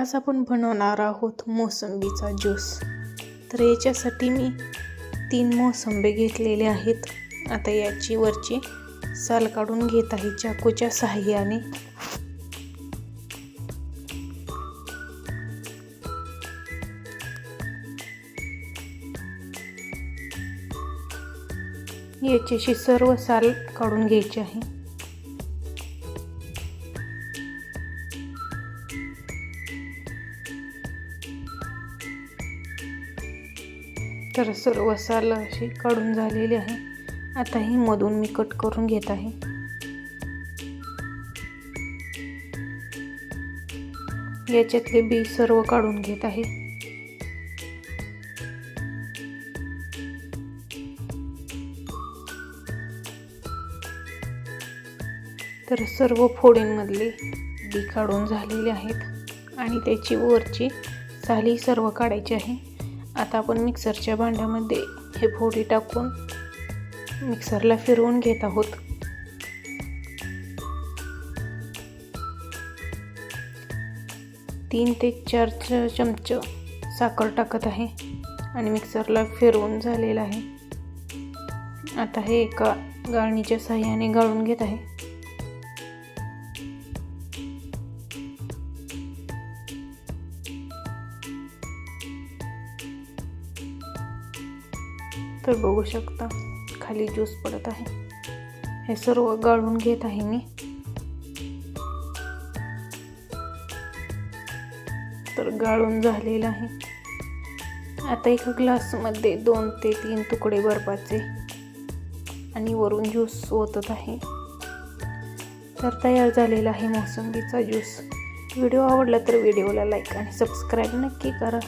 आज आपण बनवणार आहोत मोसंबीचा ज्यूस। तर याच्यासाठी मी 3 मोसंबे घेतलेले आहेत। आता याची वरची साल काढून घेत आहे चाकूच्या सहाय्याने। याची सर्व साल काढून घ्यायची आहे। तर सर्व साल अशी काढून झालेली आहे। आता ही मधून मी कट करून घेत आहे। याच्यातले बी सर्व काढून घेत आहे। तर सर्व फोडींमधले बी काढून झालेले आहेत आणि त्याची वरची साली सर्व काढायची आहे। आता आपण मिक्सरच्या भांड्यामध्ये हे फोडी टाकून मिक्सरला फिरवून घेत आहोत। तीन ते 4 चमचे साखर टाकत आहे आणि मिक्सरला फिरवून झालेला आहे। आता हे एका गाळणीच्या सहाय्याने गाळून घेत आहे। तर बघू शकता खाली ज्यूस पडत आहे। हे सर्व गाळून घेत आहे मी। तर गाळून झालेला आहे। आता एका ग्लास मध्ये 2 ते 3 तुकडे बर्फाचे आणि वरून ज्यूस ओतत आहे। तर तयार झालेला आहे मोसंबीचा ज्यूस। व्हिडिओ आवडला तर व्हिडिओला लाईक आणि सबस्क्राईब नक्की करा।